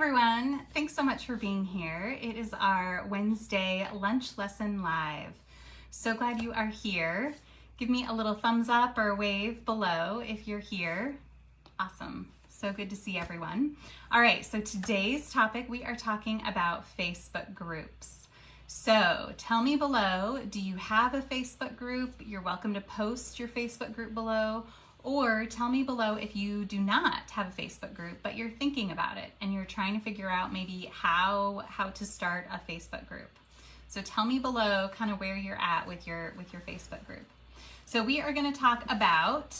everyone, thanks so much for being here. It is our Wednesday lunch lesson live. So glad you are here. Give me a little thumbs up or a wave below if you're here. Awesome. So good to see everyone. All right, so today's topic, we are talking about Facebook groups. So tell me below, do you have a Facebook group? You're welcome to post your Facebook group below. Or tell me below if you do not have a Facebook group, but you're thinking about it and you're trying to figure out maybe how to start a Facebook group. So tell me below kind of where you're at with your Facebook group. So we are going to talk about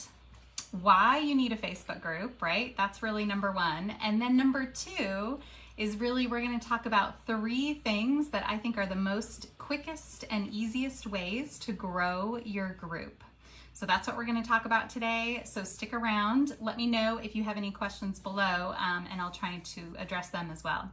why you need a Facebook group, right? That's really number one. And then number two is really we're going to talk about 3 things that I think are the most quickest and easiest ways to grow your group. So that's what we're going to talk about today. So stick around. Let me know if you have any questions below, and I'll try to address them as well.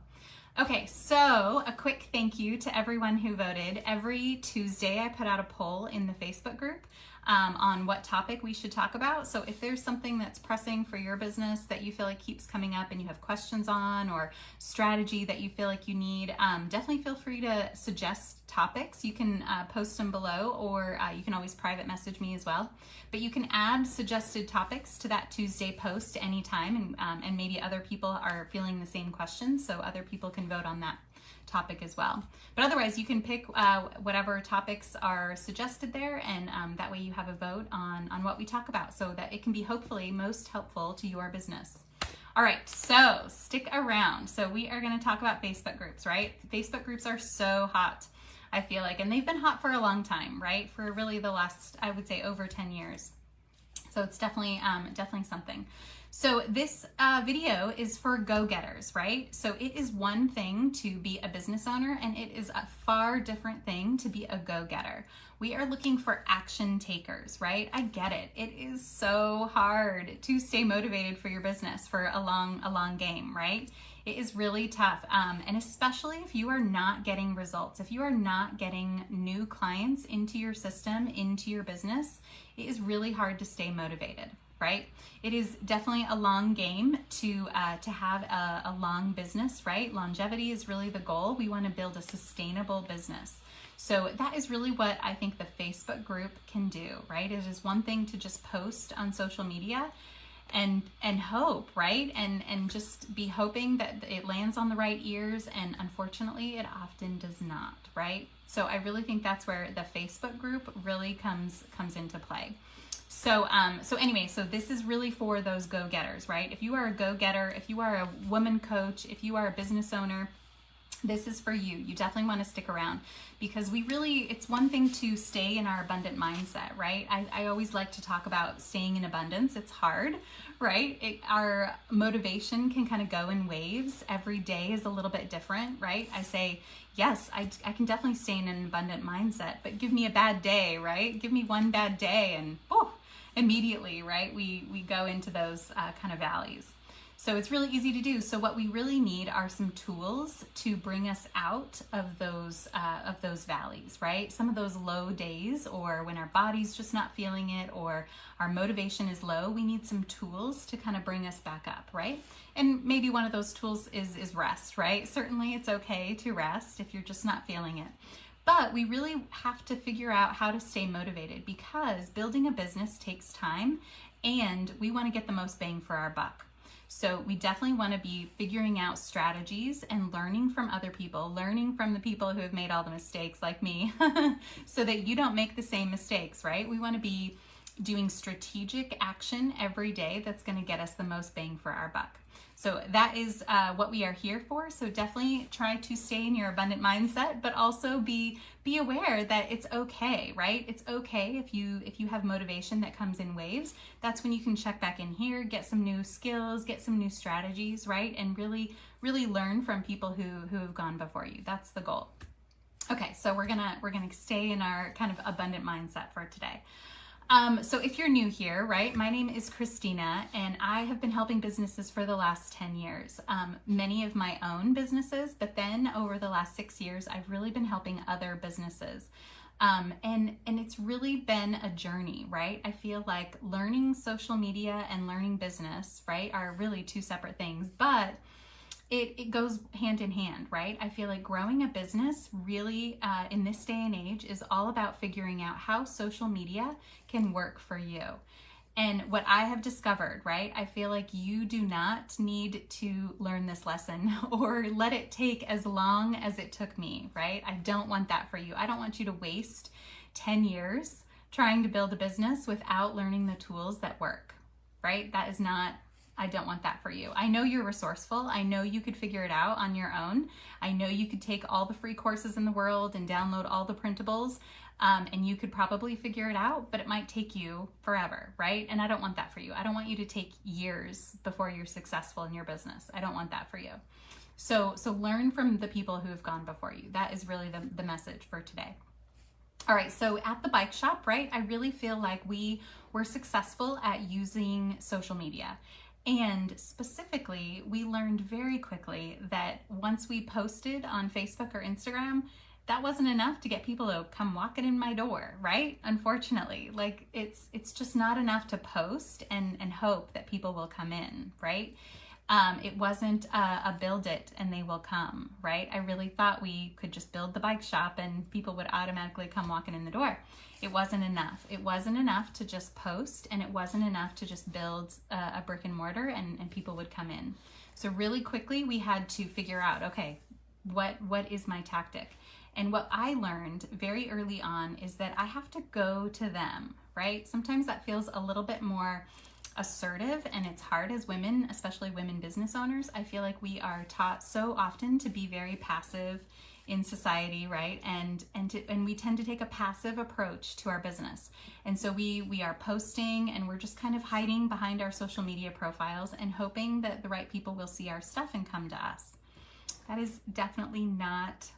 Okay, so a quick thank you to everyone who voted. Every Tuesday, I put out a poll in the Facebook group on what topic we should talk about. So if there's something that's pressing for your business that you feel like keeps coming up and you have questions on, or strategy that you feel like you need, definitely feel free to suggest topics. You can post them below, or you can always private message me as well. But you can add suggested topics to that Tuesday post anytime, and maybe other people are feeling the same questions, so other people can vote on that topic as well. But otherwise, you can pick whatever topics are suggested there, and that way you have a vote on what we talk about, so that it can be hopefully most helpful to your business. All right, so stick around. So we are going to talk about Facebook groups, right? Facebook groups are so hot, I feel like, and they've been hot for a long time, right? For really the last, I would say, over 10 years. So it's definitely something. So this video is for go-getters, right? So it is one thing to be a business owner, and it is a far different thing to be a go-getter. We are looking for action takers, right? I get it. It is so hard to stay motivated for your business for a long game, right? It is really tough, and especially if you are not getting results, if you are not getting new clients into your system, into your business, it is really hard to stay motivated, right? It is definitely a long game to have a long business, right? Longevity is really the goal. We want to build a sustainable business. So that is really what I think the Facebook group can do, right? It is one thing to just post on social media and hope, right? And just be hoping that it lands on the right ears, and unfortunately it often does not, right? So I really think that's where the Facebook group really comes into play. So anyway, so this is really for those go-getters, right? If you are a go-getter, if you are a woman coach, if you are a business owner, this is for you. You definitely want to stick around, because it's one thing to stay in our abundant mindset, right? I always like to talk about staying in abundance. It's hard, right? Our motivation can kind of go in waves. Every day is a little bit different, right? I say, yes, I can definitely stay in an abundant mindset, but give me a bad day, right? Give me one bad day and immediately, right? We go into those kind of valleys. So it's really easy to do. So what we really need are some tools to bring us out of those valleys, right? Some of those low days, or when our body's just not feeling it, or our motivation is low, we need some tools to kind of bring us back up, right? And maybe one of those tools is rest, right? Certainly it's okay to rest if you're just not feeling it. But we really have to figure out how to stay motivated, because building a business takes time, and we want to get the most bang for our buck. So we definitely want to be figuring out strategies and learning from other people, learning from the people who have made all the mistakes like me, so that you don't make the same mistakes, right? We want to be doing strategic action every day that's going to get us the most bang for our buck. So that is what we are here for. So definitely try to stay in your abundant mindset, but also be aware that it's okay, right? It's okay if you have motivation that comes in waves. That's when you can check back in here, get some new skills, get some new strategies, right? And really learn from people who have gone before you. That's the goal. Okay, so we're gonna stay in our kind of abundant mindset for today. So if you're new here, right, my name is Christina, and I have been helping businesses for the last 10 years, many of my own businesses, but then over the last 6 years, I've really been helping other businesses. And it's really been a journey, right? I feel like learning social media and learning business, right, are really two separate things, but it goes hand in hand, right? I feel like growing a business really in this day and age is all about figuring out how social media can work for you. And what I have discovered, right, I feel like you do not need to learn this lesson or let it take as long as it took me, right? I don't want that for you. I don't want you to waste 10 years trying to build a business without learning the tools that work, right? That is not, I don't want that for you. I know you're resourceful. I know you could figure it out on your own. I know you could take all the free courses in the world and download all the printables. And you could probably figure it out, but it might take you forever, right? And I don't want that for you. I don't want you to take years before you're successful in your business. I don't want that for you. So learn from the people who have gone before you. That is really the message for today. All right, so at the bike shop, right, I really feel like we were successful at using social media. And specifically, we learned very quickly that once we posted on Facebook or Instagram, that wasn't enough to get people to come walking in my door, right? Unfortunately, like it's just not enough to post and hope that people will come in, right? It wasn't a build it and they will come, right? I really thought we could just build the bike shop and people would automatically come walking in the door. It wasn't enough. It wasn't enough to just post, and it wasn't enough to just build a brick and mortar and people would come in. So really quickly we had to figure out, okay, what is my tactic? And what I learned very early on is that I have to go to them, right? Sometimes that feels a little bit more assertive, and it's hard as women, especially women business owners. I feel like we are taught so often to be very passive in society, right? And we tend to take a passive approach to our business. And so we are posting and we're just kind of hiding behind our social media profiles and hoping that the right people will see our stuff and come to us. That is definitely not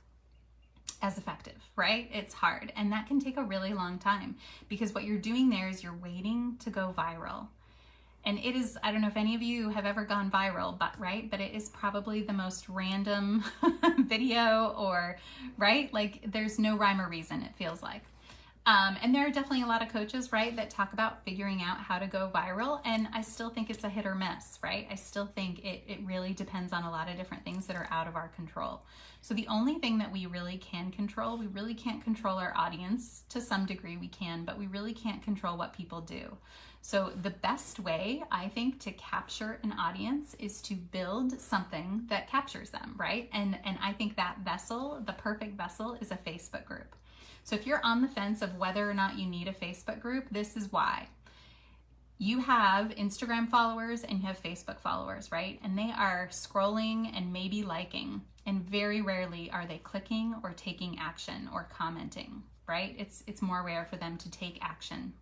as effective, right? It's hard, and that can take a really long time because what you're doing there is you're waiting to go viral. And it is, I don't know if any of you have ever gone viral, but right, but it is probably the most random video, or right, like there's no rhyme or reason, it feels like. And there are definitely a lot of coaches, right, that talk about figuring out how to go viral. And I still think it's a hit or miss, right? I still think it really depends on a lot of different things that are out of our control. So the only thing that we really can control, we really can't control our audience. To some degree we can, but we really can't control what people do. So the best way, I think, to capture an audience is to build something that captures them, right? And I think that vessel, the perfect vessel, is a Facebook group. So if you're on the fence of whether or not you need a Facebook group, this is why. You have Instagram followers and you have Facebook followers, right? And they are scrolling and maybe liking, and very rarely are they clicking or taking action or commenting, right? It's more rare for them to take action.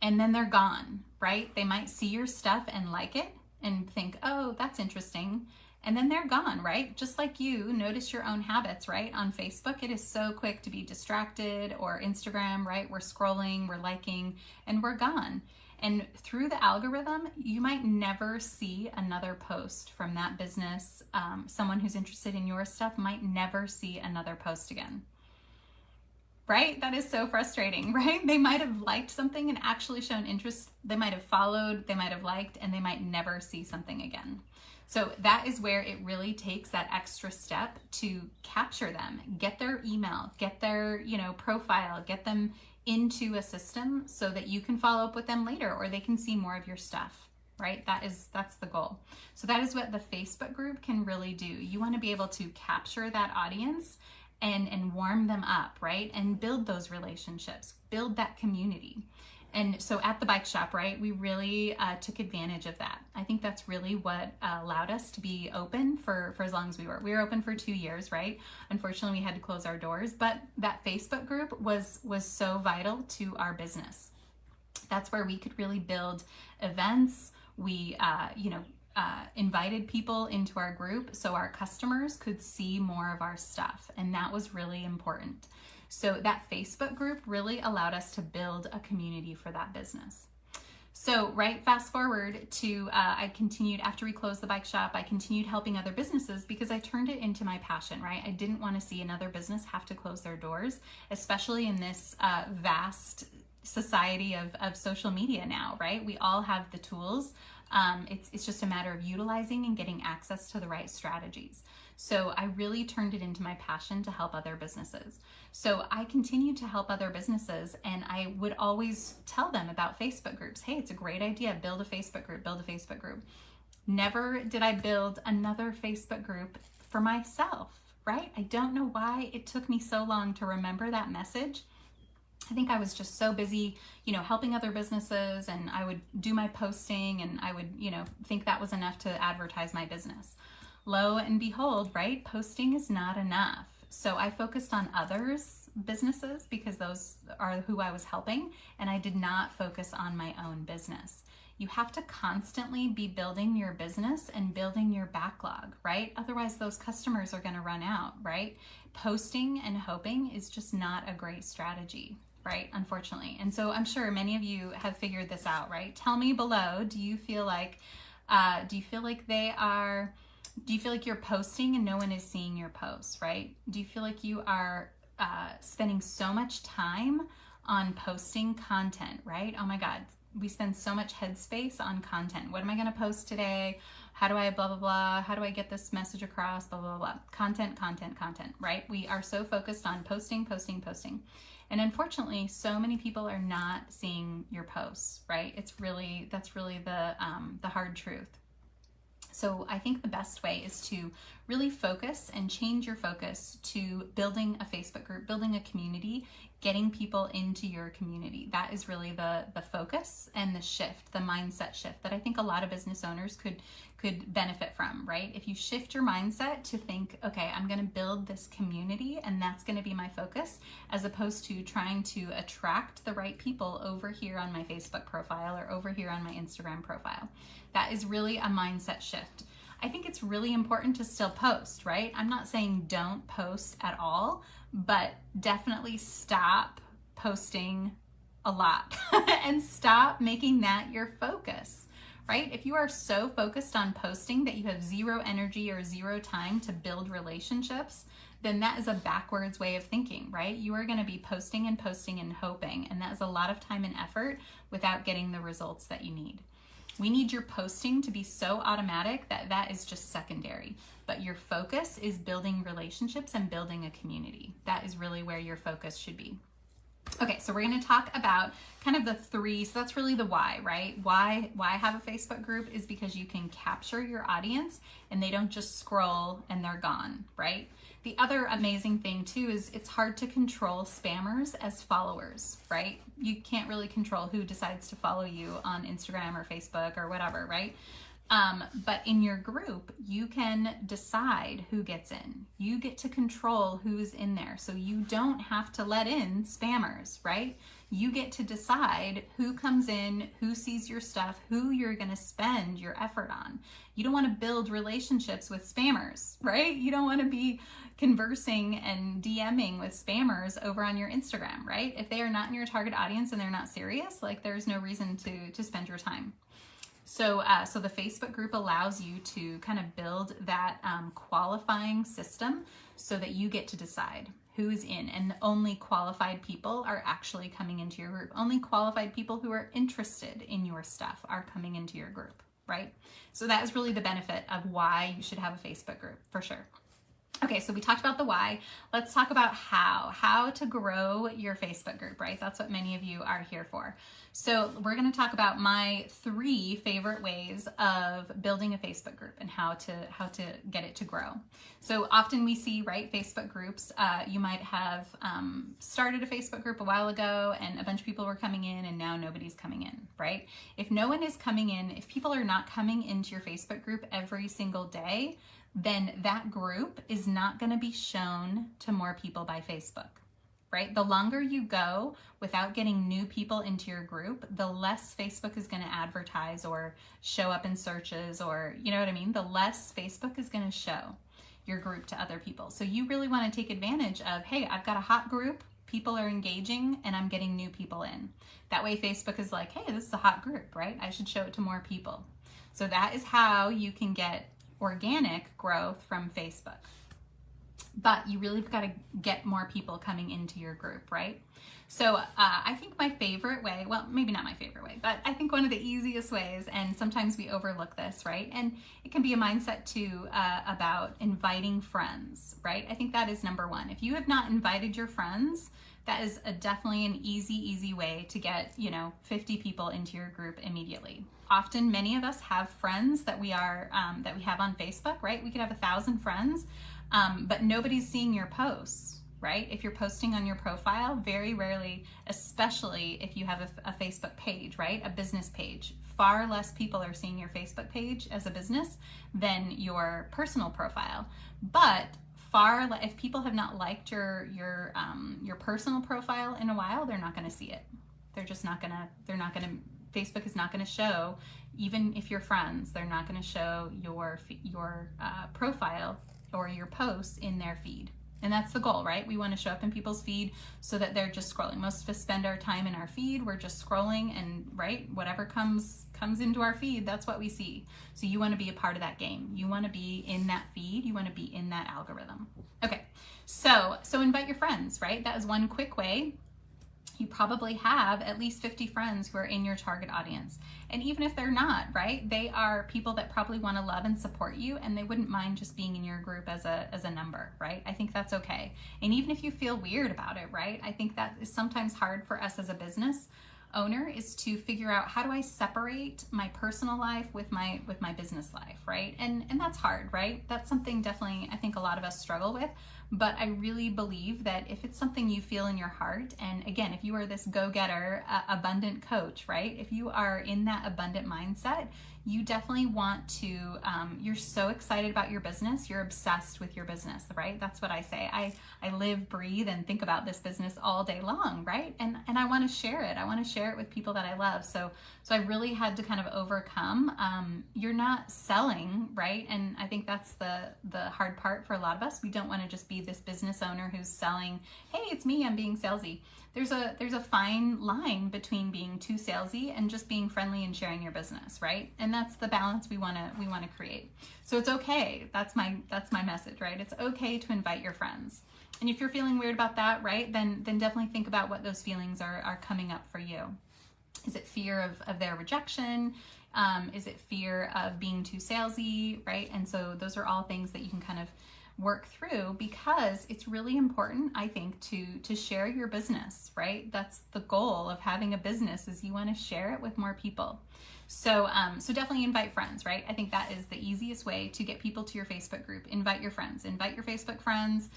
And then they're gone, right? They might see your stuff and like it and think, oh, that's interesting. And then they're gone, right? Just like you, notice your own habits, right? On Facebook, it is so quick to be distracted, or Instagram, right? We're scrolling, we're liking, and we're gone. And through the algorithm, you might never see another post from that business. Someone who's interested in your stuff might never see another post again. Right? That is so frustrating, right? They might have liked something and actually shown interest. They might have followed, they might have liked, and they might never see something again. So that is where it really takes that extra step to capture them, get their email, get their, profile, get them into a system so that you can follow up with them later, or they can see more of your stuff, right? That's the goal. So that is what the Facebook group can really do. You want to be able to capture that audience and warm them up, right? And build those relationships, build that community. And so at the bike shop, right, we really took advantage of that. I think that's really what allowed us to be open for as long as we were. We were open for 2 years, right? Unfortunately, we had to close our doors, but that Facebook group was so vital to our business. That's where we could really build events. We, invited people into our group so our customers could see more of our stuff. And that was really important. So that Facebook group really allowed us to build a community for that business. So fast forward to, I continued, after we closed the bike shop, I continued helping other businesses because I turned it into my passion, right? I didn't want to see another business have to close their doors, especially in this vast society of social media now, right? We all have the tools It's just a matter of utilizing and getting access to the right strategies. So I really turned it into my passion to help other businesses. So I continued to help other businesses, and I would always tell them about Facebook groups. Hey, it's a great idea. Build a Facebook group, build a Facebook group. Never did I build another Facebook group for myself, right? I don't know why it took me so long to remember that message. I think I was just so busy, helping other businesses, and I would do my posting, and I would, think that was enough to advertise my business. Lo and behold, right? Posting is not enough. So I focused on others' businesses because those are who I was helping, and I did not focus on my own business. You have to constantly be building your business and building your backlog, right? Otherwise, those customers are going to run out, right? Posting and hoping is just not a great strategy, right? Unfortunately. And so I'm sure many of you have figured this out, right? Tell me below, do you feel like you're posting and no one is seeing your posts, right? Do you feel like you are spending so much time on posting content, right? Oh my God, we spend so much headspace on content. What am I going to post today? How do I blah, blah, blah? How do I get this message across? Blah, blah, blah. Content, right? We are so focused on posting. And unfortunately, so many people are not seeing your posts, right? That's really the hard truth. So I think the best way is to really focus and change your focus to building a Facebook group, building a community, getting people into your community. That is really the focus and the shift, the mindset shift that I think a lot of business owners could benefit from, right? If you shift your mindset to think, okay, I'm going to build this community and that's going to be my focus, as opposed to trying to attract the right people over here on my Facebook profile or over here on my Instagram profile. That is really a mindset shift. I think it's really important to still post, right? I'm not saying don't post at all, but definitely stop posting a lot and stop making that your focus, right? If you are so focused on posting that you have zero energy or zero time to build relationships, then that is a backwards way of thinking, right? You are going to be posting and hoping, and that is a lot of time and effort without getting the results that you need. We need your posting to be so automatic that is just secondary, but your focus is building relationships and building a community. That is really where your focus should be. Okay, so we're going to talk about kind of the three, so that's really the why, right? Why have a Facebook group is because you can capture your audience and they don't just scroll and they're gone, right? The other amazing thing too is it's hard to control spammers as followers, right? You can't really control who decides to follow you on Instagram or Facebook or whatever, right? But in your group, you can decide who gets in. You get to control who's in there. So you don't have to let in spammers, right? You get to decide who comes in, who sees your stuff, who you're going to spend your effort on. You don't want to build relationships with spammers, right? You don't want to be conversing and DMing with spammers over on your Instagram, right? If they are not in your target audience and they're not serious, like there's no reason to spend your time. So the Facebook group allows you to kind of build that qualifying system so that you get to decide who's in, and only qualified people are actually coming into your group. Only qualified people who are interested in your stuff are coming into your group, right? So that is really the benefit of why you should have a Facebook group, for sure. Okay, so we talked about the why. Let's talk about how to grow your Facebook group, right? That's what many of you are here for. So we're going to talk about my 3 favorite ways of building a Facebook group and how to get it to grow. So often we see, right, Facebook groups, you might have started a Facebook group a while ago and a bunch of people were coming in and now nobody's coming in, right? If no one is coming in, if people are not coming into your Facebook group every single day, then that group is not going to be shown to more people by Facebook, right? The longer you go without getting new people into your group, the less Facebook is going to advertise or show up in searches, or, you know what I mean? The less Facebook is going to show your group to other people. So you really want to take advantage of, hey, I've got a hot group, people are engaging, and I'm getting new people in. That way Facebook is like, hey, this is a hot group, right? I should show it to more people. So that is how you can get organic growth from Facebook. but you really got to get more people coming into your group, right? So I think my favorite way, well, maybe not my favorite way, but I think one of the easiest ways, and sometimes we overlook this, right? And it can be a mindset too about inviting friends, right? I think that is number one. If you have not invited your friends, that is definitely an easy way to get, 50 people into your group immediately. Often, many of us have friends that we have on Facebook, right? We could have 1,000 friends, but nobody's seeing your posts, right? If you're posting on your profile, very rarely, especially if you have a Facebook page, right? A business page, far less people are seeing your Facebook page as a business than your personal profile. But if people have not liked your personal profile in a while, they're not going to see it. Facebook is not going to show, even if you're friends, they're not going to show your profile or your posts in their feed. And that's the goal, right? We want to show up in people's feed so that they're just scrolling. Most of us spend our time in our feed. We're just scrolling, and right, whatever comes into our feed, that's what we see. So you want to be a part of that game. You want to be in that feed. You want to be in that algorithm. Okay, so invite your friends, right? That is one quick way. You probably have at least 50 friends who are in your target audience. And even if they're not, right, they are people that probably want to love and support you, and they wouldn't mind just being in your group as a number, right? I think that's okay. And even if you feel weird about it, right, I think that is sometimes hard for us as a business owner, is to figure out, how do I separate my personal life with my business life, right? And that's hard, right? That's something definitely I think a lot of us struggle with. But I really believe that if it's something you feel in your heart, and again, if you are this go-getter, abundant coach, right? If you are in that abundant mindset, you definitely want to, you're so excited about your business, you're obsessed with your business, right? That's what I say. I live, breathe, and think about this business all day long, right? And I want to share it. I want to share it with people that I love. So I really had to kind of overcome, you're not selling, right? And I think that's the hard part for a lot of us. We don't want to just be this business owner who's selling, hey, it's me, I'm being salesy. There's a fine line between being too salesy and just being friendly and sharing your business, right? And that's the balance we want to create. So it's okay. That's my message, right? It's okay to invite your friends. And if you're feeling weird about that, right, then definitely think about what those feelings are coming up for you. Is it fear of their rejection? Is it fear of being too salesy, right? And so those are all things that you can kind of work through, because it's really important, I think, to share your business, right? That's the goal of having a business, is you want to share it with more people. So definitely invite friends, right? I think that is the easiest way to get people to your Facebook group. Invite your friends, invite your Facebook friends.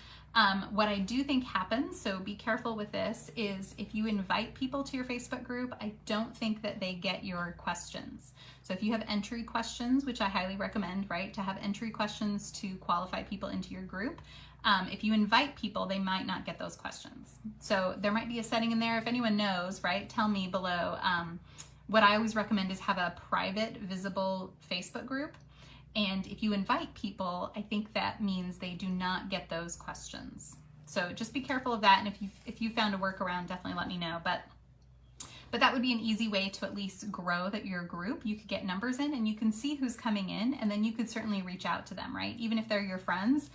What I do think happens, so be careful with this, is if you invite people to your Facebook group, I don't think that they get your questions. So if you have entry questions, which I highly recommend, right, to have entry questions to qualify people into your group, if you invite people, they might not get those questions. So there might be a setting in there. If anyone knows, right, tell me below. What I always recommend is have a private, visible Facebook group. And if you invite people, I think that means they do not get those questions. So just be careful of that. And if you found a workaround, definitely let me know. But that would be an easy way to at least grow your group. You could get numbers in, and you can see who's coming in, and then you could certainly reach out to them, right? Even if they're your friends,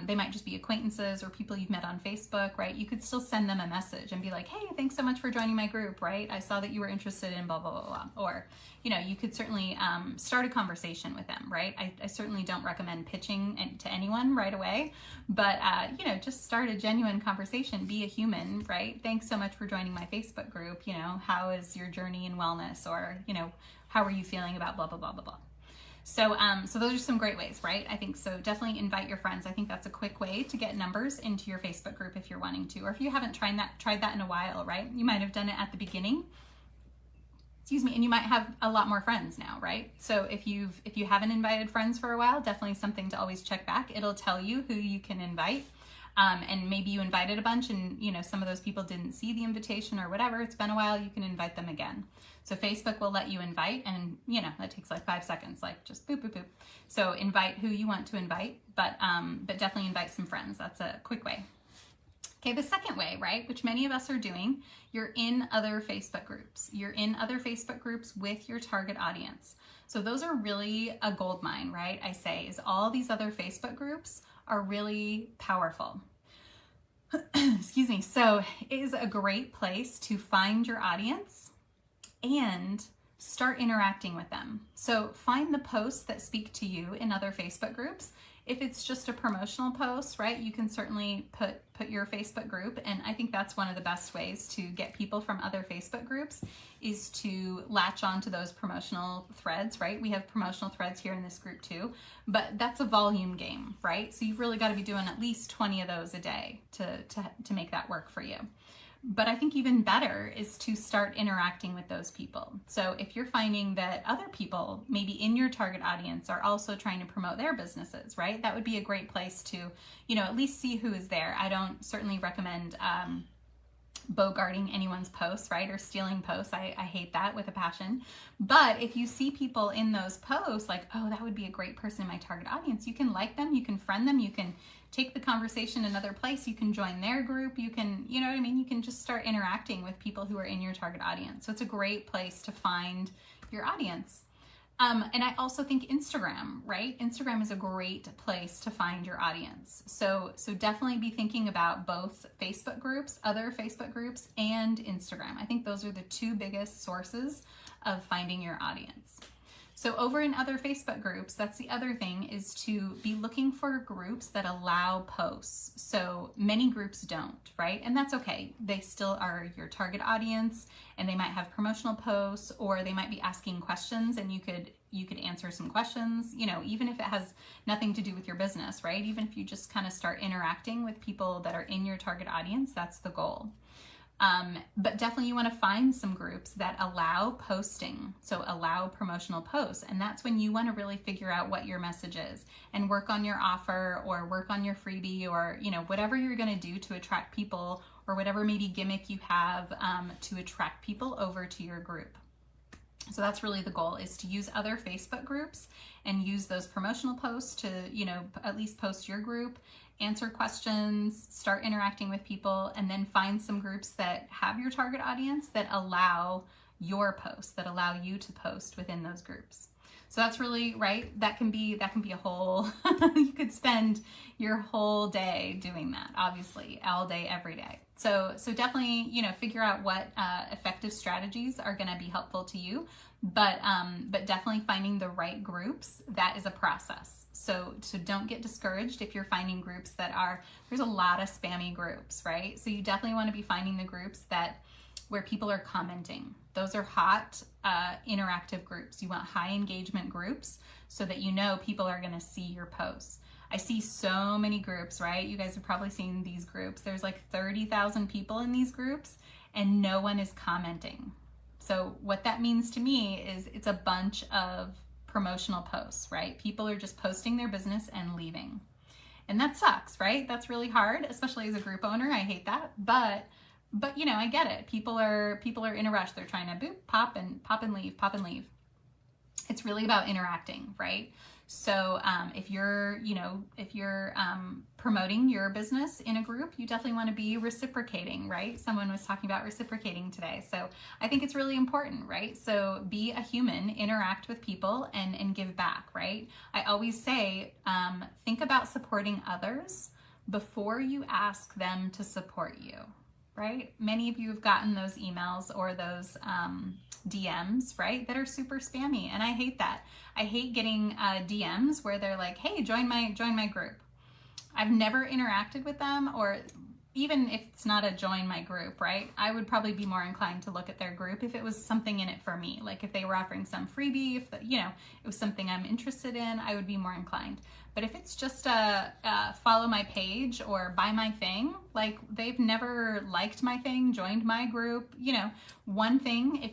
they might just be acquaintances or people you've met on Facebook, right? You could still send them a message and be like, hey, thanks so much for joining my group, right? I saw that you were interested in blah, blah, blah, blah. Or, you could certainly start a conversation with them, right? I certainly don't recommend pitching to anyone right away, but, just start a genuine conversation, be a human, right? Thanks so much for joining my Facebook group. How is your journey in wellness? Or, how are you feeling about blah, blah, blah, blah, blah. So those are some great ways, right? I think so. Definitely invite your friends. I think that's a quick way to get numbers into your Facebook group if you're wanting to, or if you haven't tried that in a while, right? You might have done it at the beginning, and you might have a lot more friends now, right? So if you haven't invited friends for a while, definitely something to always check back. It'll tell you who you can invite. And maybe you invited a bunch and, some of those people didn't see the invitation or whatever. It's been a while, you can invite them again. So Facebook will let you invite, and, that takes like 5 seconds, like just boop, boop, boop. So invite who you want to invite, but definitely invite some friends. That's a quick way. Okay, the second way, right, which many of us are doing, you're in other Facebook groups. You're in other Facebook groups with your target audience. So those are really a gold mine, right? I say, is all these other Facebook groups are really powerful. Excuse me. So it is a great place to find your audience and start interacting with them. So find the posts that speak to you in other Facebook groups. If it's just a promotional post, right, you can certainly put your Facebook group, and I think that's one of the best ways to get people from other Facebook groups is to latch on to those promotional threads, right? We have promotional threads here in this group too, but that's a volume game, right? So you've really got to be doing at least 20 of those a day to make that work for you. But I think even better is to start interacting with those people. So if you're finding that other people maybe in your target audience are also trying to promote their businesses, right? That would be a great place to, at least see who is there. I don't certainly recommend bogarting anyone's posts, right? Or stealing posts. I hate that with a passion. But if you see people in those posts like, oh, that would be a great person in my target audience, you can like them, you can friend them, you can take the conversation another place, you can join their group, you can, you know what I mean? You can just start interacting with people who are in your target audience. So it's a great place to find your audience. And I also think Instagram, right? Instagram is a great place to find your audience. So definitely be thinking about both Facebook groups, other Facebook groups, and Instagram. I think those are the two biggest sources of finding your audience. So over in other Facebook groups, that's the other thing, is to be looking for groups that allow posts. So many groups don't, right? And that's okay. They still are your target audience, and they might have promotional posts, or they might be asking questions, and you could answer some questions, even if it has nothing to do with your business, right? Even if you just kind of start interacting with people that are in your target audience, that's the goal. But definitely you want to find some groups that allow posting, so allow promotional posts. And that's when you want to really figure out what your message is and work on your offer or work on your freebie or, whatever you're going to do to attract people, or whatever maybe gimmick you have to attract people over to your group. So that's really the goal, is to use other Facebook groups and use those promotional posts to, at least post your group, answer questions, start interacting with people, and then find some groups that have your target audience that allow your posts, that allow you to post within those groups. So that's really, right, that can be a whole, you could spend your whole day doing that, obviously, all day, every day. So definitely, figure out what effective strategies are going to be helpful to you, but definitely finding the right groups, that is a process. So don't get discouraged if you're finding groups there's a lot of spammy groups, right? So you definitely want to be finding the groups where people are commenting. Those are hot, interactive groups. You want high engagement groups so that people are going to see your posts. I see so many groups, right? You guys have probably seen these groups. There's like 30,000 people in these groups and no one is commenting. So what that means to me is it's a bunch of promotional posts, right? People are just posting their business and leaving. And that sucks, right? That's really hard, especially as a group owner. I hate that. But I get it. People are in a rush. They're trying to boop, pop and leave. It's really about interacting, right? So if you're promoting your business in a group, you definitely want to be reciprocating, right? Someone was talking about reciprocating today. So I think it's really important, right? So be a human, interact with people and give back, right? I always say, think about supporting others before you ask them to support you, right? Many of you have gotten those emails or those DMs, right, that are super spammy, and I hate that. I hate getting DMs where they're like, hey, join my group. I've never interacted with them, or even if it's not a join my group, right, I would probably be more inclined to look at their group if it was something in it for me, like if they were offering some freebie, if it was something I'm interested in, I would be more inclined. But if it's just a follow my page or buy my thing, like they've never liked my thing, joined my group, one thing,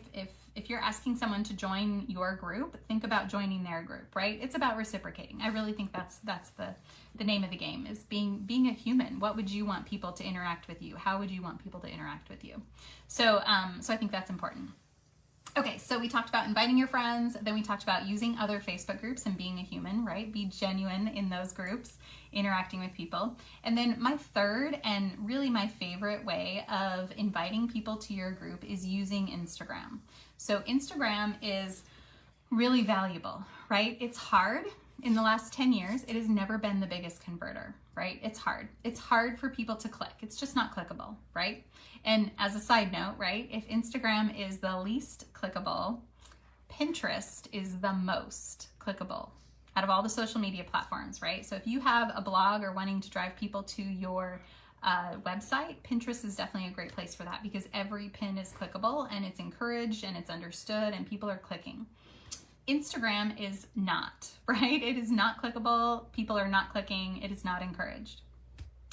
if you're asking someone to join your group, think about joining their group, right? It's about reciprocating. I really think that's the name of the game, is being a human. What would you want people to interact with you? How would you want people to interact with you? So I think that's important. Okay, so we talked about inviting your friends, then we talked about using other Facebook groups and being a human, right? Be genuine in those groups, interacting with people. And then my third and really my favorite way of inviting people to your group is using Instagram. So Instagram is really valuable, right? It's hard in the last 10 years, it has never been the biggest converter, right? It's hard. It's hard for people to click. It's just not clickable, right? And as a side note, right, if Instagram is the least clickable, Pinterest is the most clickable out of all the social media platforms, right? So if you have a blog or wanting to drive people to your website, Pinterest is definitely a great place for that, because every pin is clickable and it's encouraged and it's understood and people are clicking. Instagram is not, right? It is not clickable. People are not clicking. It is not encouraged.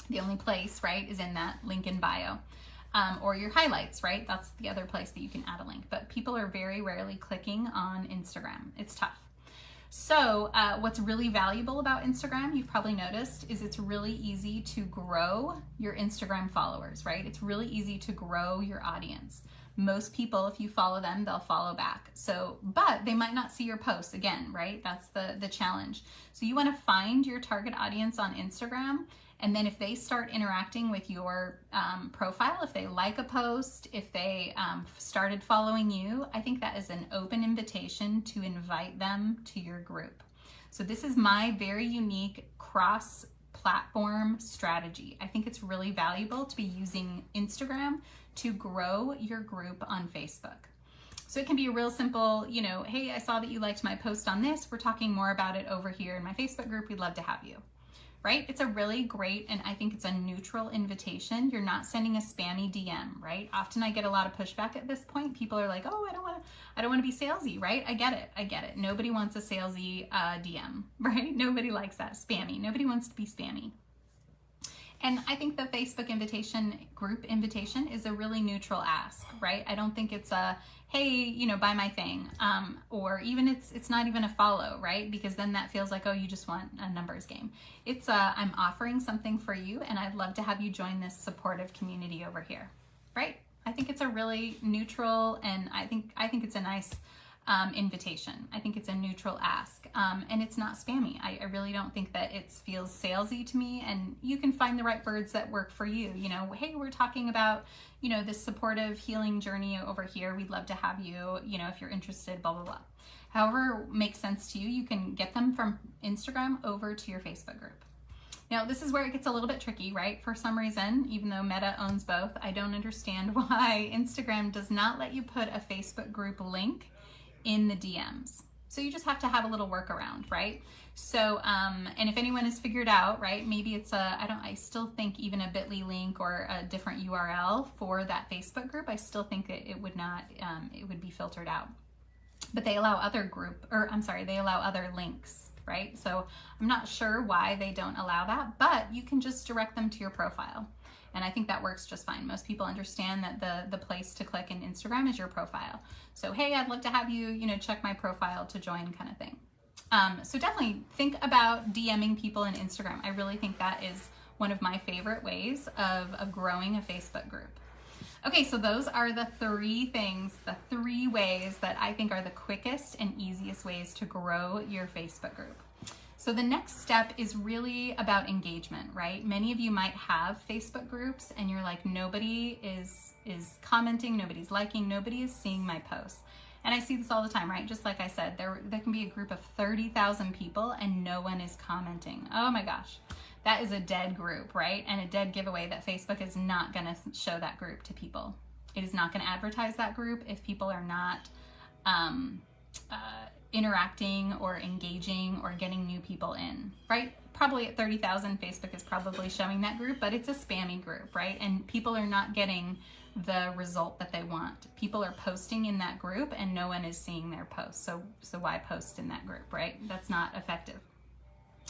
The only place, right, is in that link in bio, or your highlights, right? That's the other place that you can add a link, but people are very rarely clicking on Instagram. It's tough. So what's really valuable about Instagram, you've probably noticed, is it's really easy to grow your Instagram followers, right? It's really easy to grow your audience. Most people, if you follow them, they'll follow back. So, but they might not see your posts again, right? That's the challenge. So you want to find your target audience on Instagram. And then if they start interacting with your profile, if they like a post, if they started following you, I think that is an open invitation to invite them to your group. So this is my very unique cross-platform strategy. I think it's really valuable to be using Instagram to grow your group on Facebook. So it can be a real simple, you know, hey, I saw that you liked my post on this. We're talking more about it over here in my Facebook group. We'd love to have you. Right? It's a really great, and I think it's a neutral invitation. You're not sending a spammy DM, right? Often I get a lot of pushback at this point. People are like, oh, I don't want to be salesy, right? I get it. Nobody wants a salesy DM, right? Nobody likes that, spammy. Nobody wants to be spammy. And I think the Facebook invitation, group invitation, is a really neutral ask, right? I don't think it's a, hey, you know, buy my thing, or even it's not even a follow, right? Because then that feels like, oh, you just want a numbers game. It's I'm offering something for you, and I'd love to have you join this supportive community over here, right? I think it's a really neutral, and I think it's a nice invitation. I think it's a neutral ask, and it's not spammy. I really don't think that it feels salesy to me, and you can find the right words that work for you. You know, hey, we're talking about, you know, this supportive healing journey over here. We'd love to have you, you know, if you're interested, blah, blah, blah. However makes sense to you, you can get them from Instagram over to your Facebook group. Now, this is where it gets a little bit tricky, right? For some reason, even though Meta owns both, I don't understand why Instagram does not let you put a Facebook group link in the DMs. So you just have to have a little workaround, right? So, and if anyone has figured out, right, maybe it's I still think even a bit.ly link or a different URL for that Facebook group, I still think that it would not, it would be filtered out. But they allow other they allow other links, right? So I'm not sure why they don't allow that, but you can just direct them to your profile. And I think that works just fine. Most people understand that the place to click in Instagram is your profile. So, hey, I'd love to have you, you know, check my profile to join, kind of thing. So definitely think about DMing people in Instagram. I really think that is one of my favorite ways of growing a Facebook group. Okay, so those are the three ways that I think are the quickest and easiest ways to grow your Facebook group. So the next step is really about engagement, right? Many of you might have Facebook groups and you're like, nobody is commenting, nobody's liking, nobody is seeing my posts. And I see this all the time, right? Just like I said, there can be a group of 30,000 people and no one is commenting. Oh my gosh, that is a dead group, right? And a dead giveaway that Facebook is not gonna show that group to people. It is not gonna advertise that group if people are not interacting or engaging or getting new people in, right? Probably at 30,000, Facebook is probably showing that group, but it's a spammy group, right? And people are not getting the result that they want. People are posting in that group and no one is seeing their posts. So why post in that group, right? That's not effective.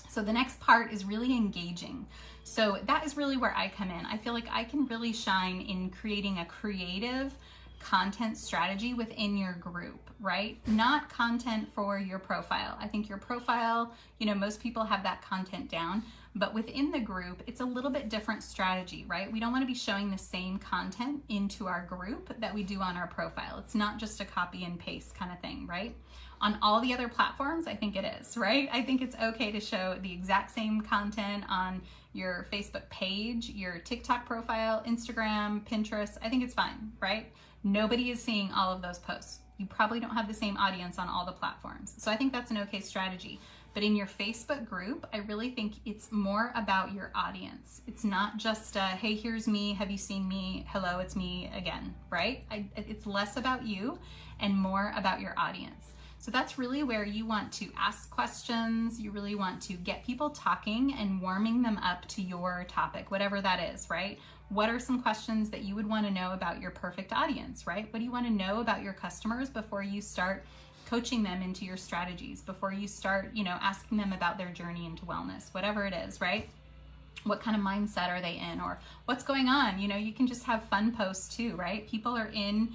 So the next part is really engaging. So that is really where I come in. I feel like I can really shine in creating a creative content strategy within your group, right? Not content for your profile. I think your profile, you know, most people have that content down, but within the group, it's a little bit different strategy, right? We don't want to be showing the same content into our group that we do on our profile. It's not just a copy and paste kind of thing, right? On all the other platforms, I think it is, right? I think it's okay to show the exact same content on your Facebook page, your TikTok profile, Instagram, Pinterest. I think it's fine, right? Nobody is seeing all of those posts. You probably don't have the same audience on all the platforms. So I think that's an okay strategy. But in your Facebook group, I really think it's more about your audience. It's not just, hey, here's me, have you seen me? Hello, it's me again, right? It's less about you and more about your audience. So that's really where you want to ask questions. You really want to get people talking and warming them up to your topic, whatever that is, right? What are some questions that you would want to know about your perfect audience, right? What do you want to know about your customers before you start coaching them into your strategies, before you start, asking them about their journey into wellness, whatever it is, right? What kind of mindset are they in, or what's going on? You can just have fun posts too, right? People are in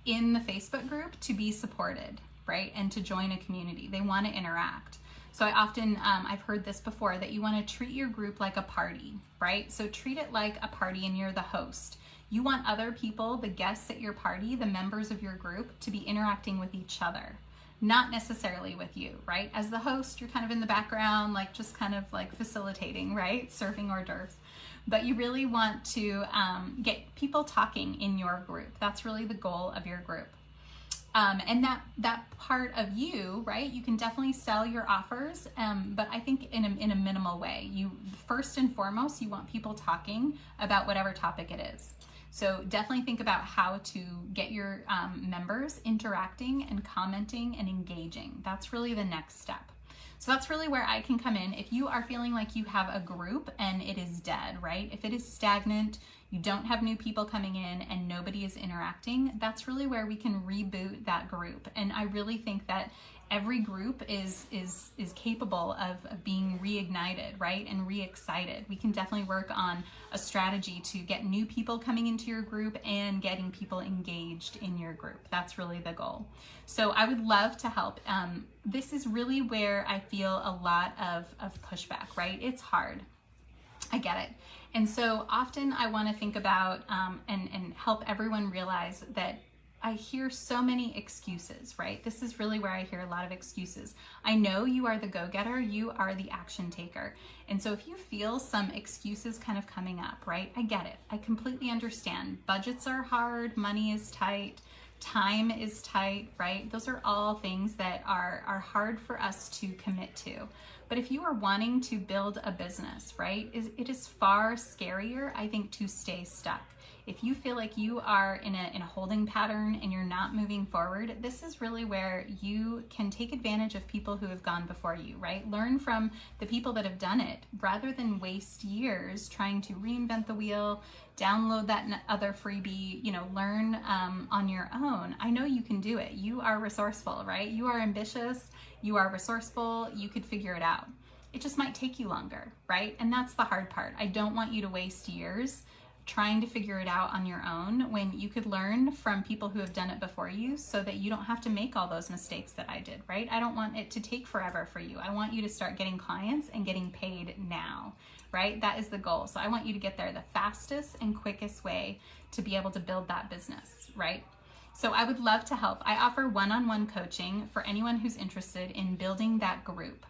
the Facebook group to be supported, right? And to join a community. They want to interact. So I often, I've heard this before, that you want to treat your group like a party, right? So treat it like a party and you're the host. You want other people, the guests at your party, the members of your group, to be interacting with each other, not necessarily with you, right? As the host, you're kind of in the background, just kind of facilitating, right? Serving hors d'oeuvres. But you really want to get people talking in your group. That's really the goal of your group. And that part of you, right? You can definitely sell your offers, but I think in a minimal way. You first and foremost, you want people talking about whatever topic it is. So definitely think about how to get your members interacting and commenting and engaging. That's really the next step. So that's really where I can come in. If you are feeling like you have a group and it is dead, right? If it is stagnant, you don't have new people coming in and nobody is interacting, that's really where we can reboot that group. And I really think that every group is capable of being reignited, right? And re-excited. We can definitely work on a strategy to get new people coming into your group and getting people engaged in your group. That's really the goal. So I would love to help. This is really where I feel a lot of pushback, right? It's hard. I get it. And so often I want to think about and help everyone realize that I hear so many excuses, right? This is really where I hear a lot of excuses. I know you are the go-getter, you are the action taker. And so if you feel some excuses kind of coming up, right? I get it. I completely understand. Budgets are hard, money is tight, time is tight, right? Those are all things that are hard for us to commit to. But if you are wanting to build a business, right, it is far scarier, I think, to stay stuck. If you feel like you are in a holding pattern and you're not moving forward, this is really where you can take advantage of people who have gone before you, right? Learn from the people that have done it rather than waste years trying to reinvent the wheel, download that other freebie, learn on your own. I know you can do it. You are resourceful, right? You are ambitious, you are resourceful, you could figure it out. It just might take you longer, right? And that's the hard part. I don't want you to waste years trying to figure it out on your own when you could learn from people who have done it before you so that you don't have to make all those mistakes that I did, right? I don't want it to take forever for you. I want you to start getting clients and getting paid now, right? That is the goal. So I want you to get there the fastest and quickest way to be able to build that business, right? So I would love to help. I offer one-on-one coaching for anyone who's interested in building that group.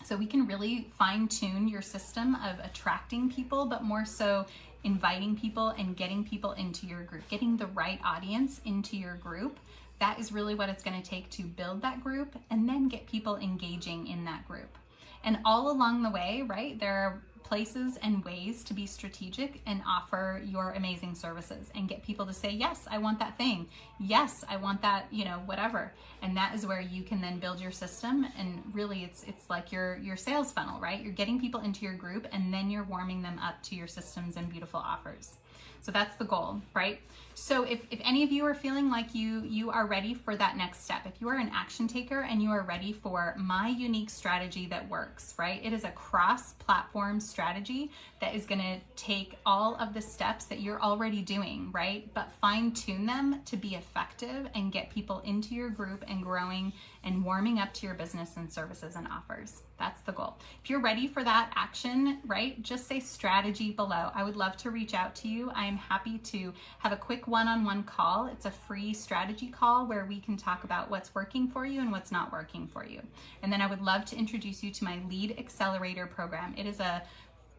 So we can really fine-tune your system of attracting people, but more so inviting people and getting people into your group, getting the right audience into your group. That is really what it's going to take to build that group and then get people engaging in that group. And all along the way, right, there are places and ways to be strategic and offer your amazing services and get people to say, yes, I want that thing. Yes, I want that, whatever. And that is where you can then build your system. And really it's like your sales funnel, right? You're getting people into your group and then you're warming them up to your systems and beautiful offers. So that's the goal, right? So if any of you are feeling like you are ready for that next step, if you are an action taker and you are ready for my unique strategy that works, right? It is a cross-platform strategy that is gonna take all of the steps that you're already doing, right? But fine-tune them to be effective and get people into your group and growing and warming up to your business and services and offers. That's the goal. If you're ready for that action, right, just say strategy below. I would love to reach out to you. I am happy to have a quick one-on-one call. It's a free strategy call where we can talk about what's working for you and what's not working for you. And then I would love to introduce you to my Lead Accelerator program. It is a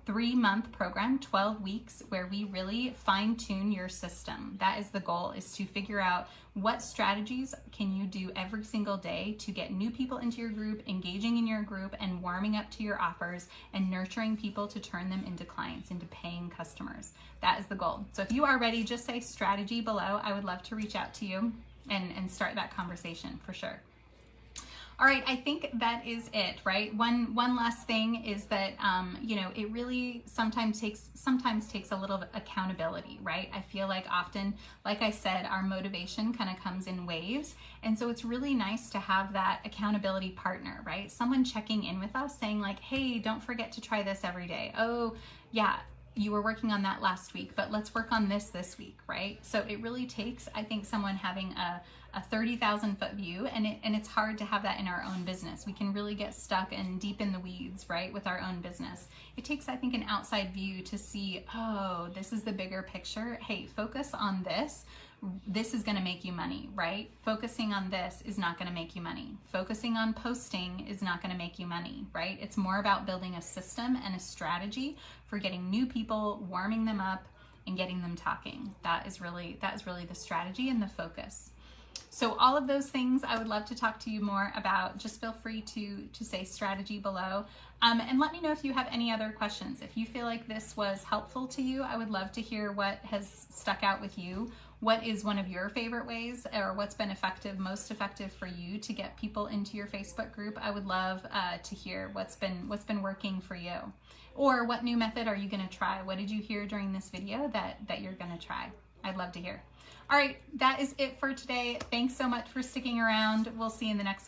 3-month program, 12 weeks, where we really fine-tune your system. That is the goal, is to figure out what strategies can you do every single day to get new people into your group, engaging in your group, and warming up to your offers, and nurturing people to turn them into clients, into paying customers. That is the goal. So if you are ready, just say strategy below. I would love to reach out to you and start that conversation for sure. All right, I think that is it, right? One last thing is that, you know, it really sometimes takes a little accountability, right? I feel like often, like I said, our motivation kind of comes in waves. And so it's really nice to have that accountability partner, right? Someone checking in with us saying like, hey, don't forget to try this every day. Oh, yeah, you were working on that last week, but let's work on this week, right? So it really takes, I think, someone having a 30,000 foot view, and it's hard to have that in our own business. We can really get stuck and deep in the weeds, right, with our own business. It takes, I think, an outside view to see, oh, this is the bigger picture. Hey, focus on this. This is going to make you money, right? Focusing on this is not going to make you money. Focusing on posting is not going to make you money, right? It's more about building a system and a strategy for getting new people, warming them up, and getting them talking. That is really the strategy and the focus. So all of those things I would love to talk to you more about. Just feel free to say strategy below. And let me know if you have any other questions. If you feel like this was helpful to you, I would love to hear what has stuck out with you. What is one of your favorite ways, or what's been most effective for you to get people into your Facebook group? I would love to hear what's been working for you. Or what new method are you gonna try? What did you hear during this video that you're gonna try? I'd love to hear. All right, that is it for today. Thanks so much for sticking around. We'll see you in the next